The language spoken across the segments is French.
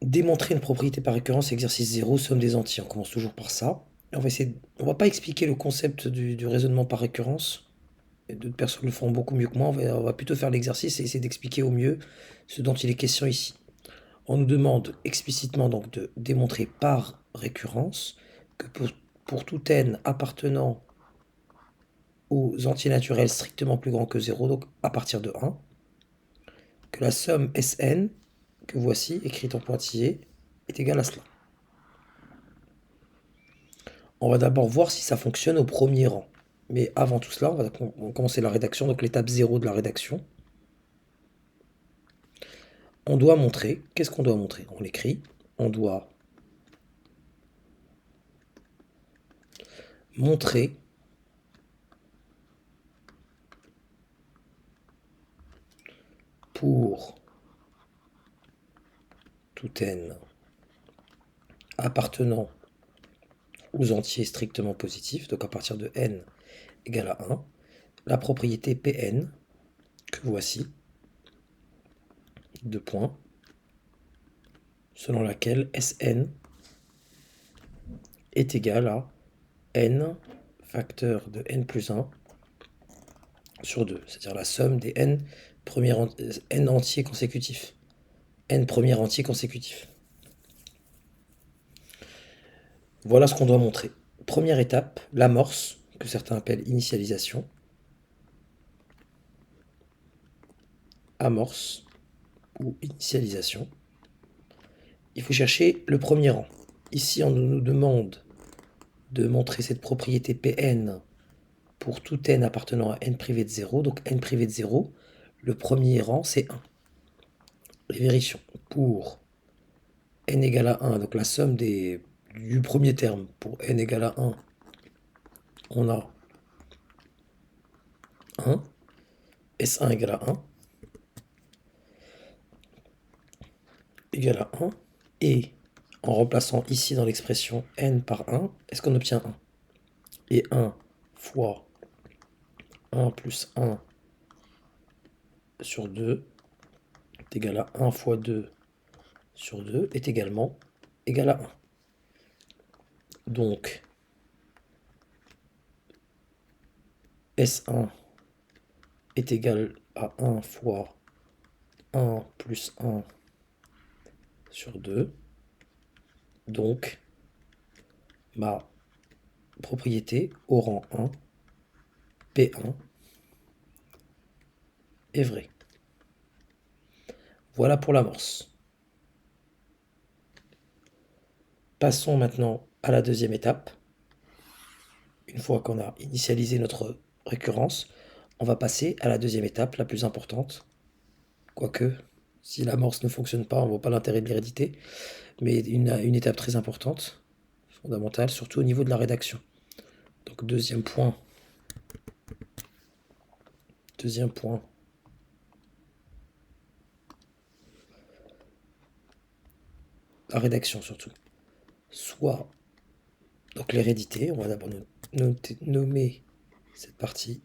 Démontrer une propriété par récurrence, exercice 0, somme des entiers. On commence toujours par ça. Et on va pas expliquer le concept du raisonnement par récurrence. Et d'autres personnes le feront beaucoup mieux que moi. On va plutôt faire l'exercice et essayer d'expliquer au mieux ce dont il est question ici. On nous demande explicitement donc de démontrer par récurrence que pour tout n appartenant aux entiers naturels strictement plus grands que 0, donc à partir de 1, que la somme Sn, que voici, écrite en pointillé, est égale à cela. On va d'abord voir si ça fonctionne au premier rang. Mais avant tout cela, on va commencer la rédaction, donc l'étape 0 de la rédaction. On doit montrer, qu'est-ce qu'on doit montrer? On l'écrit, on doit montrer pour tout n appartenant aux entiers strictement positifs, donc à partir de n égale à 1, la propriété Pn, que voici, deux points, selon laquelle Sn est égal à n facteur de n plus 1 sur 2, c'est-à-dire la somme des n entiers consécutifs. N premier entier consécutif. Voilà ce qu'on doit montrer. Première étape, l'amorce, que certains appellent initialisation. Amorce ou initialisation. Il faut chercher le premier rang. Ici, on nous demande de montrer cette propriété Pn pour tout n appartenant à n privé de 0. Donc n privé de 0, le premier rang, c'est 1. Et vérifions. Pour n égale à 1, donc la somme du premier terme, pour n égale à 1, on a 1. S1 égale à 1. Égale à 1. Et en remplaçant ici dans l'expression n par 1, est-ce qu'on obtient 1? Et 1 fois 1 plus 1 sur 2 est égal à 1 fois 2 sur 2 est également égal à 1. Donc, S1 est égal à 1 fois 1 plus 1 sur 2. Donc, ma propriété au rang 1, P1, est vraie. Voilà pour l'amorce. Passons maintenant à la deuxième étape. Une fois qu'on a initialisé notre récurrence, on va passer à la deuxième étape, la plus importante. Quoique, si l'amorce ne fonctionne pas, on ne voit pas l'intérêt de l'hérédité, mais une étape très importante, fondamentale, surtout au niveau de la rédaction. Donc deuxième point, la rédaction surtout. Soit, donc l'hérédité, on va d'abord nommer cette partie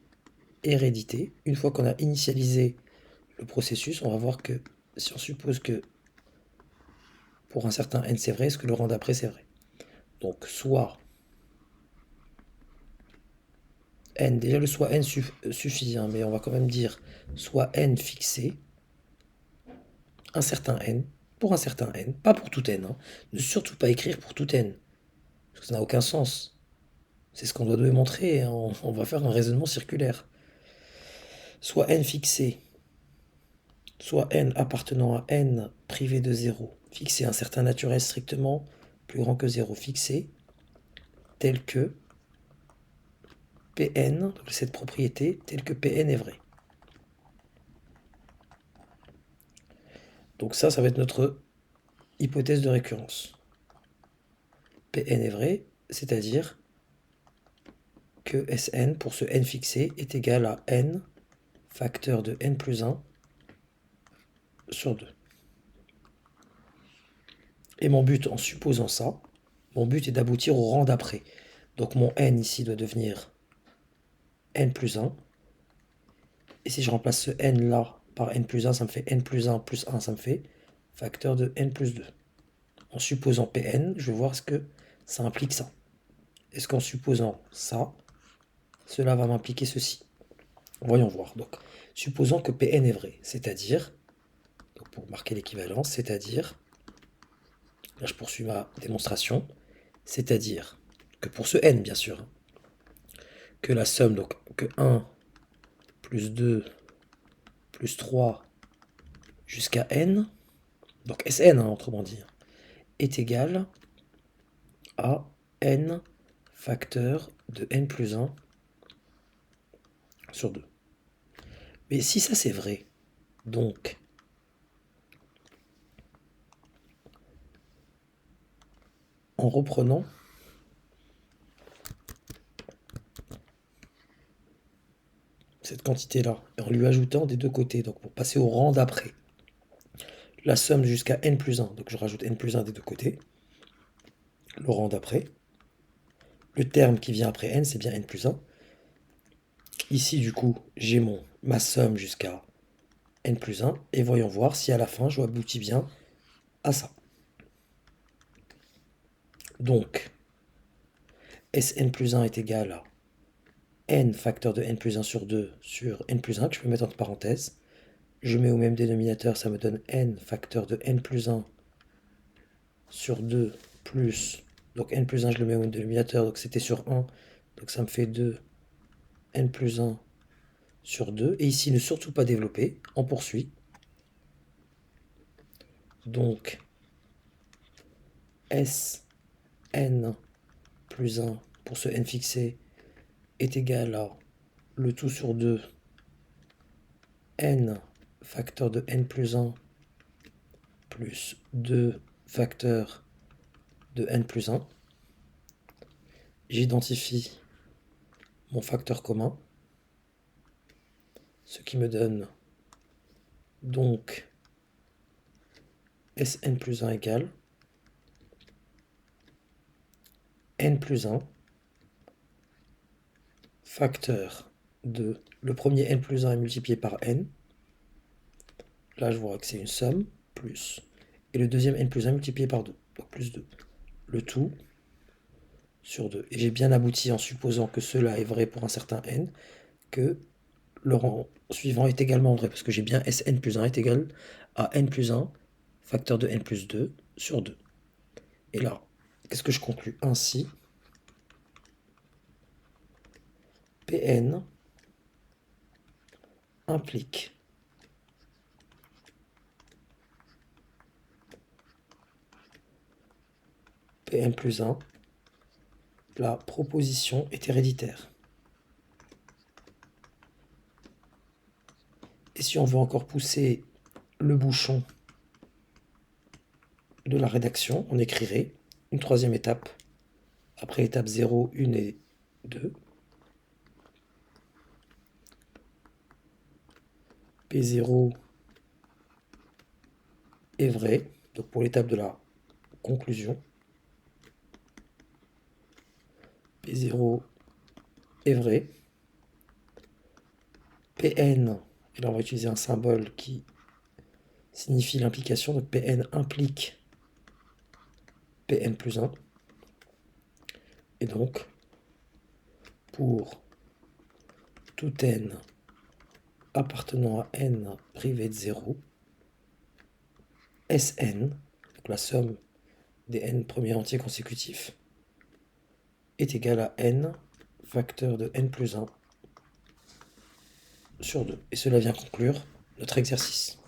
hérédité. Une fois qu'on a initialisé le processus, on va voir que si on suppose que pour un certain n c'est vrai, est-ce que le rang d'après c'est vrai? Donc soit n, déjà le soit n suffit, hein, mais on va quand même dire soit n fixé, un certain n, pour un certain n, pas pour tout n, hein. Ne surtout pas écrire pour tout n, parce que ça n'a aucun sens. C'est ce qu'on doit démontrer, hein. On va faire un raisonnement circulaire. Soit n fixé, soit n appartenant à n privé de 0, fixé un certain naturel strictement plus grand que 0 fixé, tel que Pn, donc cette propriété, telle que Pn est vrai. Donc ça va être notre hypothèse de récurrence. Pn est vrai, c'est-à-dire que Sn, pour ce n fixé, est égal à n facteur de n plus 1 sur 2. Et mon but, en supposant ça, mon but est d'aboutir au rang d'après. Donc mon n ici doit devenir n plus 1. Et si je remplace ce n là par n plus 1, ça me fait n plus 1 plus 1, ça me fait facteur de n plus 2. en supposant Pn, je vais voir ce que ça implique ça. Est-ce qu'en supposant ça, cela va m'impliquer ceci? Voyons voir. Donc, supposons que Pn est vrai, c'est-à-dire, pour marquer l'équivalence, c'est-à-dire, là je poursuis ma démonstration, c'est-à-dire que pour ce n, bien sûr, que la somme, donc que 1 plus 2 plus 3 jusqu'à n, donc Sn, autrement dit, est égal à n facteur de n plus 1 sur 2. Mais si ça c'est vrai, donc en reprenant cette quantité-là et en lui ajoutant des deux côtés, donc pour passer au rang d'après, la somme jusqu'à n plus 1, donc je rajoute n plus 1 des deux côtés, le rang d'après, le terme qui vient après n, c'est bien n plus 1. Ici, du coup, j'ai ma somme jusqu'à n plus 1, et voyons voir si à la fin, je aboutis bien à ça. Donc, Sn plus 1 est égal à n facteur de n plus 1 sur 2 sur n plus 1, que je peux mettre entre parenthèses. Je mets au même dénominateur, ça me donne n facteur de n plus 1 sur 2 plus, donc n plus 1 je le mets au même dénominateur, donc c'était sur 1, donc ça me fait 2 n plus 1 sur 2, et ici ne surtout pas développer, on poursuit. Donc Sn plus 1 pour ce n fixé est égal à le tout sur 2 n facteur de n plus 1 plus 2 facteur de n plus 1. J'identifie mon facteur commun, ce qui me donne donc Sn plus 1 égale n plus 1 facteur de... Le premier n plus 1 est multiplié par n. Là, je vois que c'est une somme, plus. Et le deuxième n plus 1 multiplié par 2, donc plus 2. Le tout sur 2. Et j'ai bien abouti en supposant que cela est vrai pour un certain n, que le rang suivant est également vrai, parce que j'ai bien Sn plus 1 est égal à n plus 1 facteur de n plus 2 sur 2. Et là, qu'est-ce que je conclus ainsi? Pn implique Pn plus 1, la proposition est héréditaire. Et si on veut encore pousser le bouchon de la rédaction, on écrirait une troisième étape, après étape 0, 1 et 2. P0 est vrai, donc pour l'étape de la conclusion. P0 est vrai. Pn, et là on va utiliser un symbole qui signifie l'implication, donc Pn implique Pn plus 1. Et donc, pour tout n appartenant à n privé de 0, Sn, donc la somme des n premiers entiers consécutifs, est égal à n facteur de n plus 1 sur 2. Et cela vient conclure notre exercice.